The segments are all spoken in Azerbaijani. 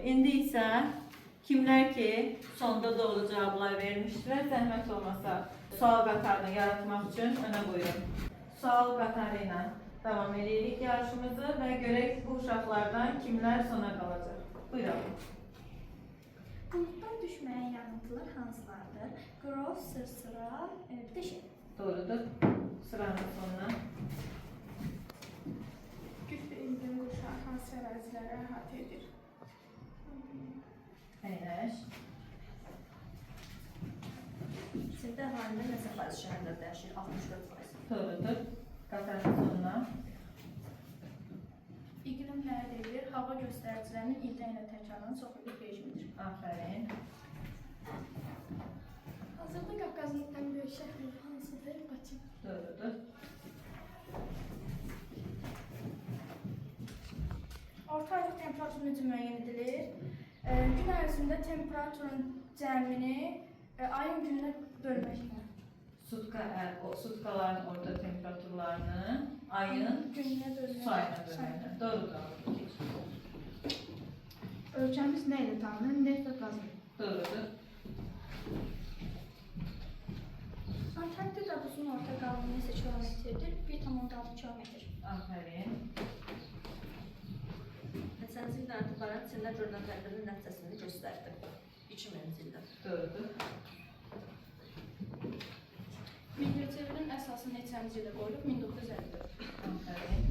İndi isə kimlər ki sonda doğru cavablar vermişdilər, zəhmət olmasa sual qatarını yaratmaq üçün önə buyurun. Sual qatarı ilə davam edirik yarışımızı və görək bu uşaqlardan kimlər sona qalacaq. Buyurun. Buluddan düşməyə yanıntılar hansılardır? Qrov, sırsıra, bir də şey. Doğrudur. Sıranın sonuna. Güclü ilgin quşaq hansı əraziləri əhatə edir? Əyləş. Çində əhalinin neçə faiz şəhərlərdə yaşayır? 64%. Doğrudur. Qatarın sonuna. İqlim nəyə deyilir? Hava göstəricilərinin ildə ilə təkrarlanan çox illik rejimidir. Aferin. Hazırda Qafqazın ən böyük şəhəri hansıdır? Bakı. Doğrudur. Orta aylıq temperatur necə müəyyən edilir? Gün ərzində temperaturun cəmini ayın gününə bölməklə. Sutkaların orta temperaturlarını ayın Gününə bölməklə. sayına bölməklə. Doğrudur. Ölçəmiz nə ilə tanınır? Neft və qazın. Doğrudur. Antarktida buzun orta qalınlığı neçə kilometrdir? 1,6 kilometr. Aferin. Neçənci ildən etibarən Çində görülən tədbirin nəticəsini göstərdi. 2000-ci ildə. Doğrudur. Mingəçevirin əsası neçənci ildə qoyulub? 1954. Aferin.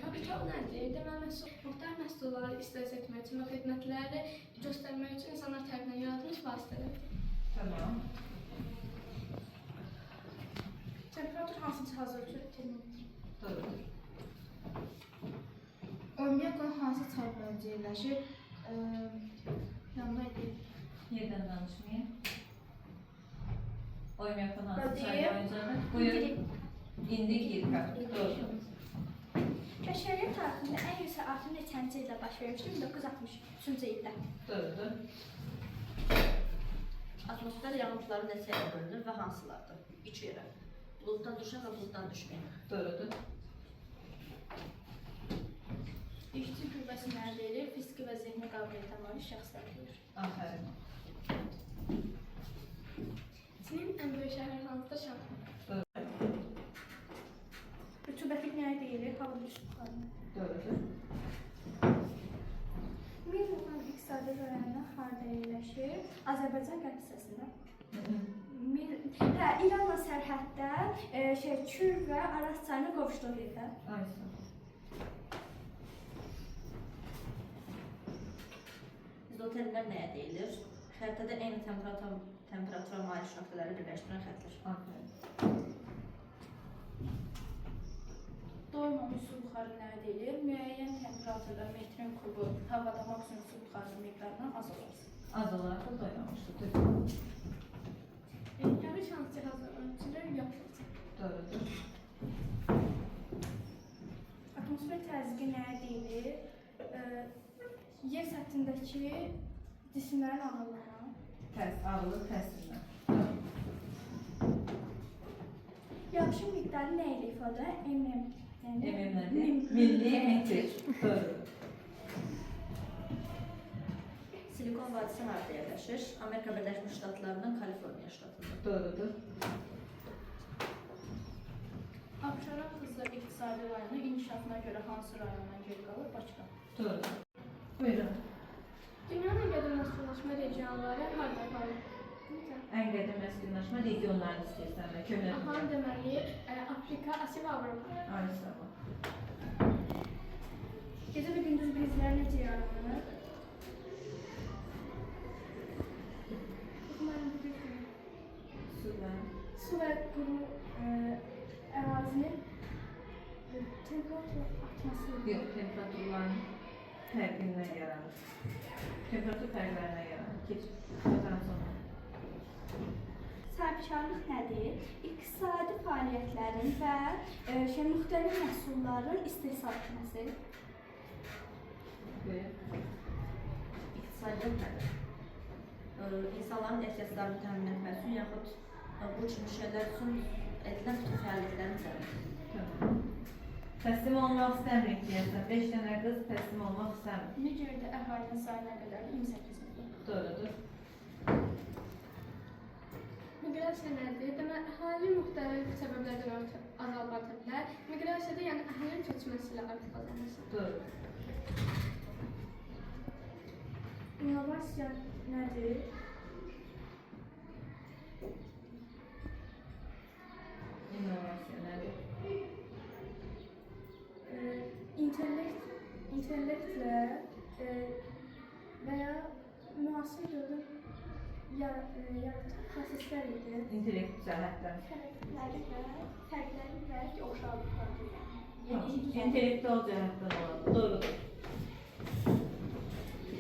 Kapital nədir? Deməli, müxtəlif məhsulları istehsal etmək üçün və xidmətləri göstərmək üçün insanlar tərəfindən yaradılmış vasitələrdir. Tamam. Temperatur hansı cihaz ölçür? Termometr. Doğrudur. Oymyakon hansı çay boyunca yerləşir? Yanında idi. Yerdən danışmayın. Oymyakon hansı Hadi. çay boyuncadır? Buyur. İndik İlka. Doğru. Kəşfiyyat tarixində ən yüksək artım neçənci ildə baş vermişdir? 1963-cü ildə. Doğrudur. Atmosfer yağıntıları neçə yerə bölünür və hansılardır? 3 yerə. Buluddan düşən və buluddan düşməyən. Doğrudur. İşçi qüvvəsi nəyə deyilir? Fiziki və zehni qabiliyyətə malik şəxslər deyilir. Aferin. Çinin ən böyük şəhəri hansıdır? Şanxay. Rütubətlik nəyə deyilir? Hava düşüklərinə. Doğrudur. Millan iqtisadi rayonu harda yerləşir? Azərbaycan qərb hissəsində. İranla sərhəddə Kür və Araz çayının qovuşduğu yerdə. Aysa. İzotermlər nəyə deyilir? Xəritədə eyni temperatura malik nöqtələri birləşdirən xəttdir. Aferin. Doymamış su buxarı nəyə deyilir? Müəyyən temperaturda metrin kubu havada maksimum su buxarının miqdarından az olarsa. Az olaraq da doymamışdır. Yarış hansı cihazla ölçülür? Yoxdur. Doğrudur. Atmosfer təzyiqi nəyə deyilir? Yer səthindəki cisimlərin ağırlığına. Ağırlıq təsirinə. Yağışın miqdarı nə ilə ifadə? Millimetr. Doğrudur. Silikon vadisi harada yerləşir? Amerika Birləşmiş Ştatlarının Kaliforniya ştatında. Doğrudur. Abşeron Xızı iqtisadi rayonu inkişafına görə hansı rayondan geri qalır? Bakıdan. Doğrudur. Buyurun. Dünyanın ən qədim məskunlaşma regionları harada qalır? Ən qədim məskunlaşma regionlarını istəyirsən və köhnə Aha, deməli, Afrika, Asiya və Avropa. Aysa. Gecə və gündüz bezləri necə yaranır? Su və Su və quru ərazinin temperatur artması. yox, temperaturların fərqindən yaranır. Temperatur fərqlərindən yaranır. Keç. Qatarın sonuna. Sahibkarlıq nədir? İqtisadi fəaliyyətlərin və müxtəlif məhsulların istehsal etməsi. Buyur. İqtisadiyat nədir? İnsanların ehtiyaclarını təmin etmək üçün yaxud bu kimi şeylər üçün edilən bütün fəaliyyətlərin səbəbi. Tamam. Təslim olmaq istəmirik deyəsən. 5 dənə qız təslim olmaq istəmir. Nigerdə əhalinin sayı nə qədərdir? 28 milyon. Doğrudur. Miqrasiya nədir? Demək, əhali müxtəlif səbəblərdən ötürü azalda bilər. Miqrasiyada yəni əhalinin köçməsi ilə artıq azalması. Doğrudur. İnnovasiya nədir? İnnovasiya nədir? İntellektlə və ya müasir dövrün yaradıcı proseslər idi. İntellekt cəhətdən. Fərqləri və oxşarlıqları. İntellektual cəhətdən olan. Doğrudur.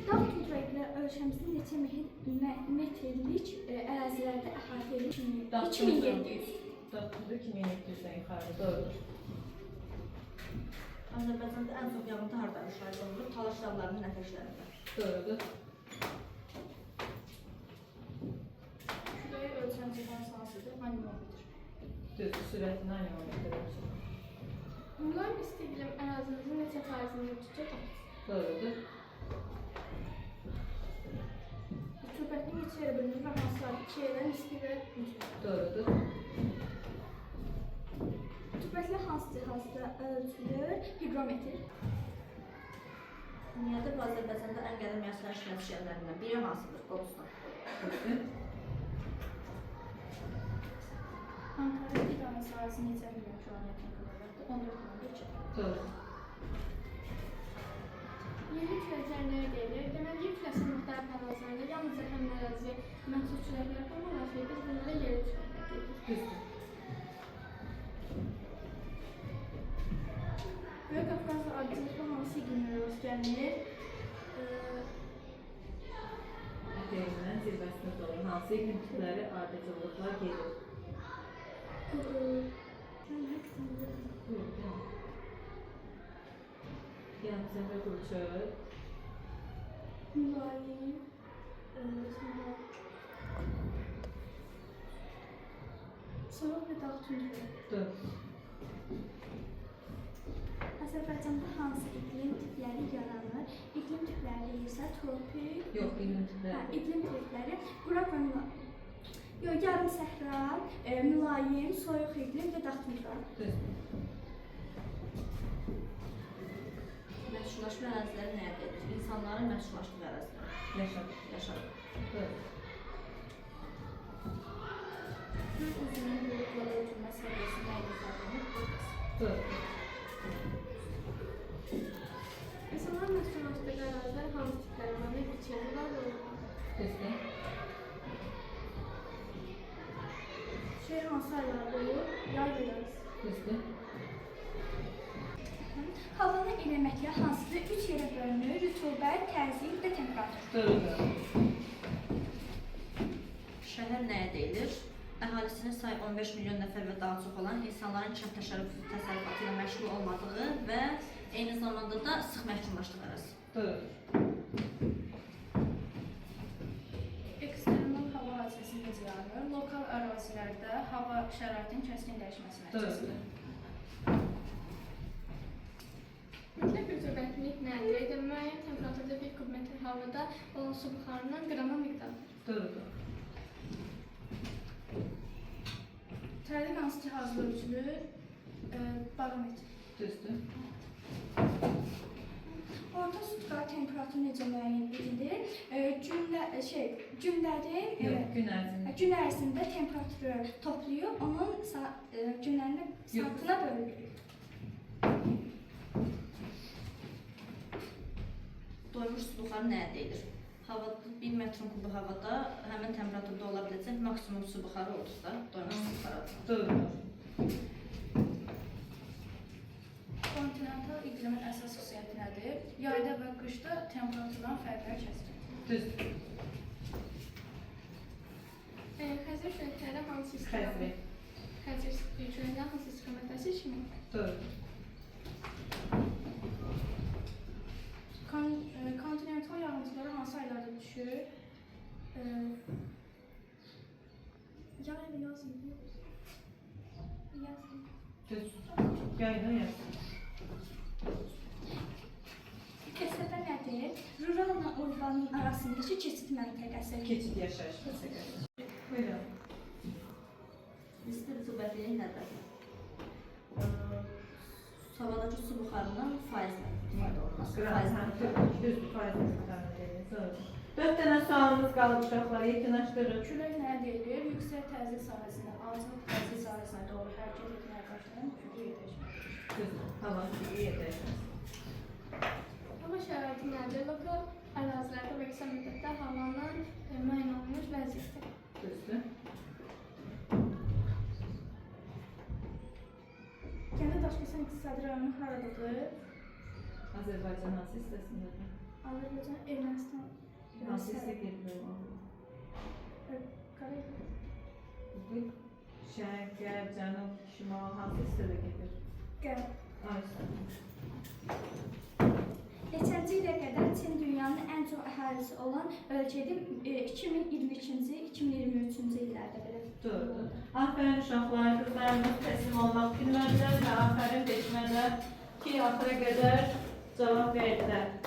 Dağ tundra ölkəmizin neçə metrlik ərazilərdə əhatə edir? 2700. 2700-dən yuxarı. Doğrudur. Azərbaycanda ən çox yağıntı harda müşahidə olunur? Talaş dağlarının ətəklərində. Doğrudur. Küləyi ölçən cihaz hansıdır? Manimometr. Düzdür. Sürətini animometr ölçür. Mülayim isti iqlim ərazimizin neçə faizini tutur? Doğrudur. Rütubətin neçə yerə bölünür və hansılar? 2 yerə nisbi və mütləq. Doğrudur. Rütubətli hansı cihazda ölçülür? Higrometr. Dünyada bu Azərbaycanda ən qədim yaşayan şirkətlərindən biri hansıdır? Qobustan. Düzdür. Ankara iqamət sahəsi neçə milyon kilometr kvadratdır? 14 milyon 2. Doğrudur. Yeni küləklər nəyə deyilir? Demək, yer kürəsinin müxtəlif ərazilərində yalnızca həmin əraziyə məxsus küləklər formalaşır. Biz bunlara yer küləklər deyirik. Düzdür. Böyük Qafqazda adicılıqda hansı iqlimlərə rast gəlinir? Ətəyindən zirvəsində doğru. Hansı iqlim tipləri ardıcıllıqlar gedir? Yanı qurçör. Mülayim, soyuq və dağ tundra. Doğru. Azərbaycanda hansı iqlim tipləri yaranır? İqlim tipləri isə tropik, Yox, iqlim tipləri. iqlim tipləri quraq və yarım səhra, mülayim, soyuq iqlim və dağ tundra. Düzdür. Məşhurlaşma əraziləri nəyə deyilir? İnsanların məşhurlaşdığı ərazilər. Yaşadı. Doğru. Göz üzünün buludları ölçülmə səviyyəsi nə ilə ifadə Doğru. İnsanların məşhurlaşdığı ərazilər hansı tiplər var? Ne biçimlər var? Düzdür. Şehir hansı aylarda olur? Yay və yaz. Düzdür. Havanın elementləri hansıdır? 3 yerə bölünür: rütubət, təzyiq və temperatur. Doğrudur. Şəhər nəyə deyilir? Əhalisinin sayı 15 milyon nəfər və daha çox olan, insanların kənd təsərrüfatı ilə məşğul olmadığı və eyni zamanda da sıx məhkumlaşdığı ərazi. Doğrudur. Ekstremal hava hadisəsi necə yaranır? Lokal ərazilərdə hava şəraitinin kəskin dəyişməsi nəticəsində. Doğrudur. Mütləq rütubətlilik nədir? Demək, müəyyən temperaturda 1 kub metr havada olan su buxarının qrama miqdarıdır. Doğrudur. Tərlik hansı cihazla ölçülür? Barometr. Düzdür. Orta sutka temperaturu necə müəyyən edilir? Günlərin Yox, gün ərzində. gün ərzində temperaturu toplayıb, onun günlərini saatına bölürük. Doymuş su buxarı nəyə deyilir? Havada 1 metrin kubu havada həmin temperaturda ola biləcək maksimum su buxarı olduqda doymuş su buxarı adlanır. Doğrudur. Kontinental iqlimin əsas xüsusiyyəti nədir? Yayda və qışda temperaturdan fərqlər kəskindir. Düzdür. Xəzər küləkləri hansı Xəzri. Xəzər küləkləri hansı istiqamətdə seçilir? Doğrudur. Kontinental yağıntıları hansı aylarda düşür? Yay və yaz mı? Yaz. Düz. Yayda yaz. Ruralla urbanın arasındakı keçid məntəqəsi. Keçid yaşayış məsələsi. Buyurun. Nisbi rütubətliliyi nədir? Havadakı su buxarının faizlə ifadə olunması. Düzdür, faiz miqdarını deyirsiniz. 4 dənə sualımız qalıb uşaqlar, yekunlaşdırın. Külək nəyə deyilir? Yüksək təzyiq sahəsində, azlıq təzyiq sahəsinə doğru hərəkət etməyə başlayan kütləyə dəyişməkdir. Düzdür, hava iyi edəcək. Hava şəraiti nədir? Lokal ərazilərdə və qısa müddətdə havanın müəyyən olunmuş vəziyyəti. Düzdür. Gəncə Daşkəsən iqtisadi rayonu haradadır? Azərbaycan hansı hissəsindədir? Azərbaycan, Ermənistan. Hansı hissə gedir o? Qarabağ. Şərq, qərb, cənub, şimal hansı hissədə gedir? Qərb. Ayşə. Neçənci ilə qədər Çin dünyanın ən çox əhalisi olan ölkədir 2022-ci, 2023-cü illərdə belə. Doğrudur. Aferin uşaqlar, qızlarımız təslim olmaq bilmədilər və aferin seçmədə ki, axıra qədər cavab verdilər.